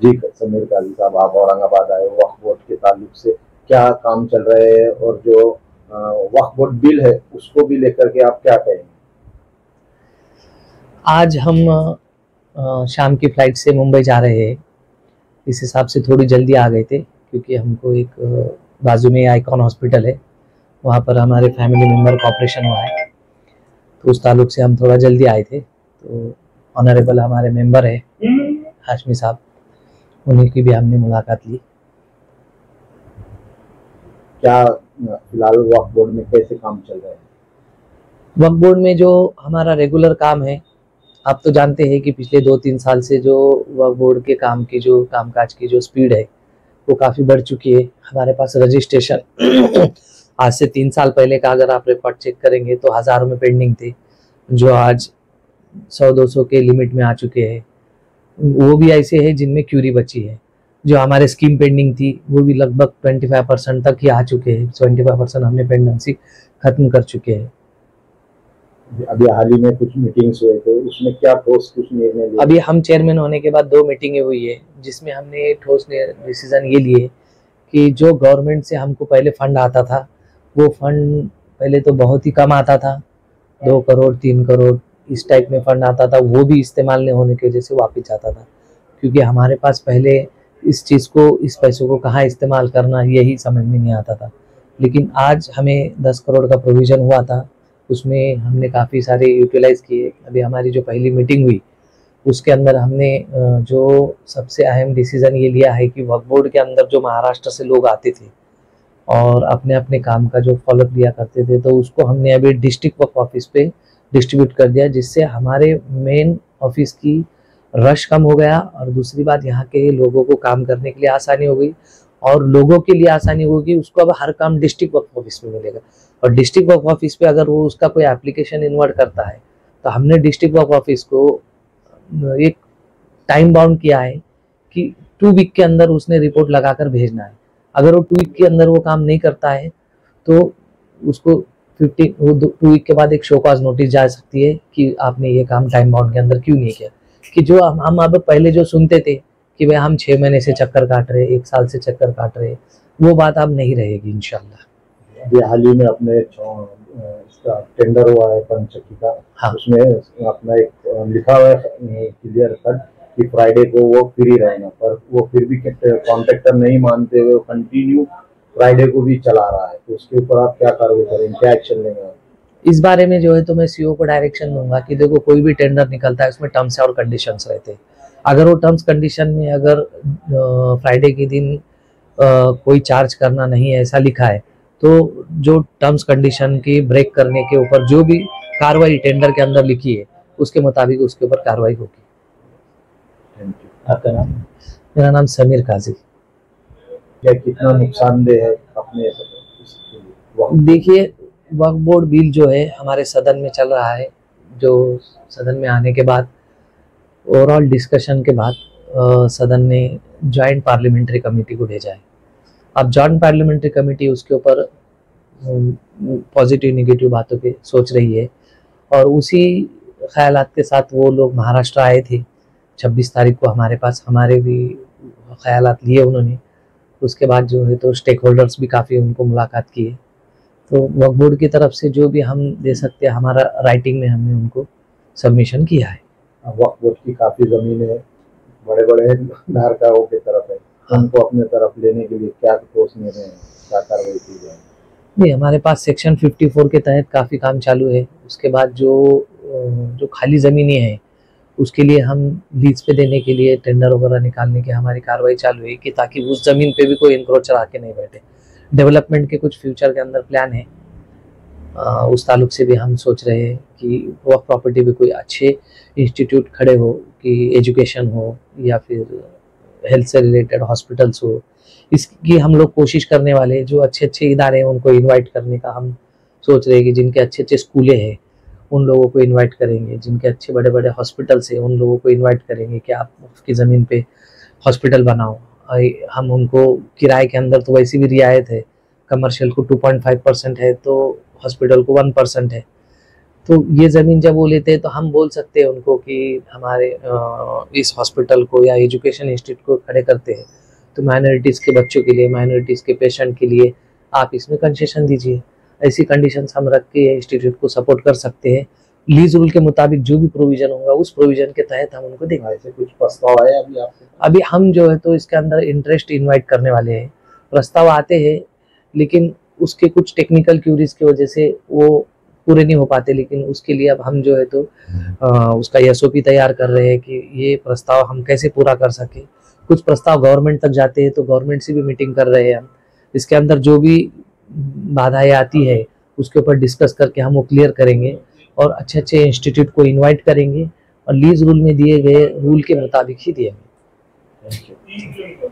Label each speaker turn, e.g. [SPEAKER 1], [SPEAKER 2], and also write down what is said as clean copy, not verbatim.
[SPEAKER 1] जी समीर काजी साहब, आप औरंगाबाद आए वक्फ बोर्ड के ताल्लुक से क्या काम चल रहे हैं, और जो वक्फ बोर्ड बिल है उसको भी लेकर के आप क्या कहेंगे?
[SPEAKER 2] आज हम शाम की फ्लाइट से मुंबई जा रहे हैं। इस हिसाब से थोड़ी जल्दी आ गए थे क्योंकि हमको एक बाजू में आइकॉन हॉस्पिटल है, वहाँ पर हमारे फैमिली मेम्बर का ऑपरेशन हुआ है, तो उस ताल्लुक से हम थोड़ा जल्दी आए थे। तो ऑनरेबल हमारे मेंबर है हाशमी साहब, उन्हीं की भी हमने मुलाकात ली।
[SPEAKER 1] क्या फिलहाल वक्फ बोर्ड में कैसे काम चल रहा है?
[SPEAKER 2] वक्फ बोर्ड में जो हमारा रेगुलर काम है, आप तो जानते हैं कि पिछले 2-3 साल से जो वक्फ बोर्ड के काम की जो कामकाज की जो स्पीड है वो काफ़ी बढ़ चुकी है। हमारे पास रजिस्ट्रेशन आज से 3 साल पहले का अगर आप रिकॉर्ड चेक करेंगे तो हज़ारों में पेंडिंग थे, जो आज 100-200 के लिमिट में आ चुके हैं। वो भी ऐसे हैं जिनमें क्यूरी बची है। जो हमारे स्कीम पेंडिंग थी वो भी लगभग 25% तक ही आ चुके हैं। 25% हमने पेंडेंसी खत्म कर चुके हैं।
[SPEAKER 1] अभी हाल ही में कुछ मीटिंग्स हुए थे, उसमें क्या ठोस कुछ निर्णय लिए?
[SPEAKER 2] अभी हम चेयरमैन होने के बाद 2 मीटिंगें हुई है, जिसमें हमने ठोस डिसीजन ये लिए कि जो गवर्नमेंट से हमको पहले फंड आता था, वो फंड पहले तो बहुत ही कम आता था, 2 करोड़ 3 करोड़ इस टाइप में फंड आता था, वो भी इस्तेमाल नहीं होने की वजह से वापस आता था। क्योंकि हमारे पास पहले इस चीज़ को, इस पैसों को कहाँ इस्तेमाल करना यही समझ में नहीं आता था। लेकिन आज हमें 10 करोड़ का प्रोविज़न हुआ था, उसमें हमने काफ़ी सारे यूटिलाइज़ किए। अभी हमारी जो पहली मीटिंग हुई उसके अंदर हमने जो सबसे अहम डिसीज़न ये लिया है कि वक्फ बोर्ड के अंदर जो महाराष्ट्र से लोग आते थे और अपने अपने काम का जो फॉलोअप लिया करते थे, तो उसको हमने अभी डिस्ट्रिक्ट वक्फ ऑफिस पे डिस्ट्रीब्यूट कर दिया, जिससे हमारे मेन ऑफिस की रश कम हो गया और दूसरी बात यहाँ के लोगों को काम करने के लिए आसानी हो गई, और लोगों के लिए आसानी होगी, उसको अब हर काम डिस्ट्रिक्ट वक्फ ऑफिस में मिलेगा। और डिस्ट्रिक्ट वक्फ ऑफिस पे अगर वो उसका कोई एप्लीकेशन इन्वर्ट करता है तो हमने डिस्ट्रिक्ट वक्फ ऑफिस को एक टाइम बाउंड किया है कि 2 वीक के अंदर उसने रिपोर्ट लगाकर भेजना है। अगर वो 2 वीक के अंदर वो काम नहीं करता है तो उसको 2 वीक के बाद एक शो कॉज नोटिस जा सकती है कि आपने ये काम टाइम बाउंड के अंदर क्यों नहीं किया। कि जो हम अब पहले जो सुनते थे कि भाई हम 6 महीने से चक्कर काट रहे, 1 साल से चक्कर काट रहे, वो बात अब नहीं रहेगी इंशाल्लाह।
[SPEAKER 1] अभी हाल ही में अपने इसका टेंडर हुआ है पंचक्की का।
[SPEAKER 2] हाँ।
[SPEAKER 1] उसमें अपना एक लिखा हुआ है क्लियर कट कि फ्राइडे को वो फ्री रहेगा, पर वो फिर भी कॉन्ट्रैक्टर नहीं मानते हुए कंटिन्यू फ्राइडे को भी चला रहा है, तो उसके ऊपर आप क्या कार्रवाई करेंगे, क्या एक्शन लेंगे?
[SPEAKER 2] इस बारे में जो है तो मैं सीईओ को डायरेक्शन दूंगा कि देखो कोई भी टेंडर निकलता है उसमें टर्म्स और कंडीशंस रहते हैं। अगर वो टर्म्स कंडीशन में अगर फ्राइडे के दिन कोई चार्ज करना नहीं है ऐसा लिखा है, तो जो टर्म्स कंडीशन की ब्रेक करने के ऊपर जो भी कार्रवाई टेंडर के अंदर लिखी है उसके मुताबिक उसके ऊपर कार्रवाई होगी।
[SPEAKER 1] Thank you. आपका नाम?
[SPEAKER 2] मेरा नाम समीर काजी।
[SPEAKER 1] क्या कितना नुकसानदेह है अपने
[SPEAKER 2] देखिए, वक्फ बोर्ड बिल जो है हमारे सदन में चल रहा है, जो सदन में आने के बाद ओवरऑल डिस्कशन के बाद सदन ने जॉइंट पार्लियामेंट्री कमेटी को भेजा है। अब जॉइंट पार्लियामेंट्री कमेटी उसके ऊपर पॉजिटिव नेगेटिव बातों पे सोच रही है, और उसी ख्यालात के साथ वो लोग महाराष्ट्र आए थे 26 तारीख को हमारे पास, हमारे भी ख्यालात लिए उन्होंने। उसके बाद जो है तो स्टेक होल्डर्स भी काफ़ी उनको मुलाकात की है, तो वक्फ बोर्ड की तरफ से जो भी हम दे सकते हैं हमारा राइटिंग में हमने उनको सबमिशन किया है।
[SPEAKER 1] वक्फ बोर्ड की काफ़ी ज़मीनें बड़े बड़े धारकों की तरफ है, उनको अपने तरफ लेने के लिए क्या ठोस निर्णय है, क्या कार्रवाई की जाए?
[SPEAKER 2] नहीं, हमारे पास सेक्शन 54 के तहत काफ़ी काम चालू है। उसके बाद जो खाली ज़मीनें हैं उसके लिए हम लीज पे देने के लिए टेंडर वगैरह निकालने की हमारी कार्रवाई चालू है, कि ताकि उस ज़मीन पे भी कोई इंक्रोचर आके नहीं बैठे। डेवलपमेंट के कुछ फ्यूचर के अंदर प्लान है, उस ताल्लुक से भी हम सोच रहे हैं कि वह प्रॉपर्टी भी कोई अच्छे इंस्टीट्यूट खड़े हो, कि एजुकेशन हो या फिर हेल्थ से रिलेटेड हॉस्पिटल्स हो, इसकी हम लोग कोशिश करने वाले हैं। जो अच्छे अच्छे इदारे हैं उनको इनवाइट करने का हम सोच रहे हैं, कि जिनके अच्छे अच्छे स्कूलें हैं उन लोगों को इनवाइट करेंगे, जिनके अच्छे बड़े बड़े हॉस्पिटल्स हैं उन लोगों को इनवाइट करेंगे कि आप उसकी ज़मीन पे हॉस्पिटल बनाओ। हम उनको किराए के अंदर तो वैसे भी रियायत है, कमर्शियल को 2.5% है तो हॉस्पिटल को 1% है। तो ये ज़मीन जब वो लेते हैं तो हम बोल सकते हैं उनको कि हमारे इस हॉस्पिटल को या एजुकेशन इंस्टीट्यूट को खड़े करते हैं तो माइनॉरिटीज़ के बच्चों के लिए, माइनॉरिटीज़ के पेशेंट के लिए आप इसमें कंसेशन दीजिए। ऐसी कंडीशंस हम रख के इंस्टीट्यूट को सपोर्ट कर सकते हैं। लीज रूल के मुताबिक जो भी प्रोविजन होगा उस प्रोविजन के तहत हम उनको देंगे।
[SPEAKER 1] ऐसे कुछ प्रस्ताव आए अभी आपके?
[SPEAKER 2] अभी हम जो है तो इसके अंदर इंटरेस्ट इनवाइट करने वाले हैं। प्रस्ताव आते हैं लेकिन उसके कुछ टेक्निकल क्यूरीज की वजह से वो पूरे नहीं हो पाते, लेकिन उसके लिए अब हम जो है तो उसका एसओपी तैयार कर रहे हैं कि ये प्रस्ताव हम कैसे पूरा कर सके। कुछ प्रस्ताव गवर्नमेंट तक जाते हैं तो गवर्नमेंट से भी मीटिंग कर रहे हैं हम। इसके अंदर जो भी बाधाएं आती है उसके ऊपर डिस्कस करके हम वो क्लियर करेंगे और अच्छे अच्छे इंस्टीट्यूट को इनवाइट करेंगे और लीज रूल में दिए गए रूल के मुताबिक ही दिएंगे।
[SPEAKER 1] Thank you.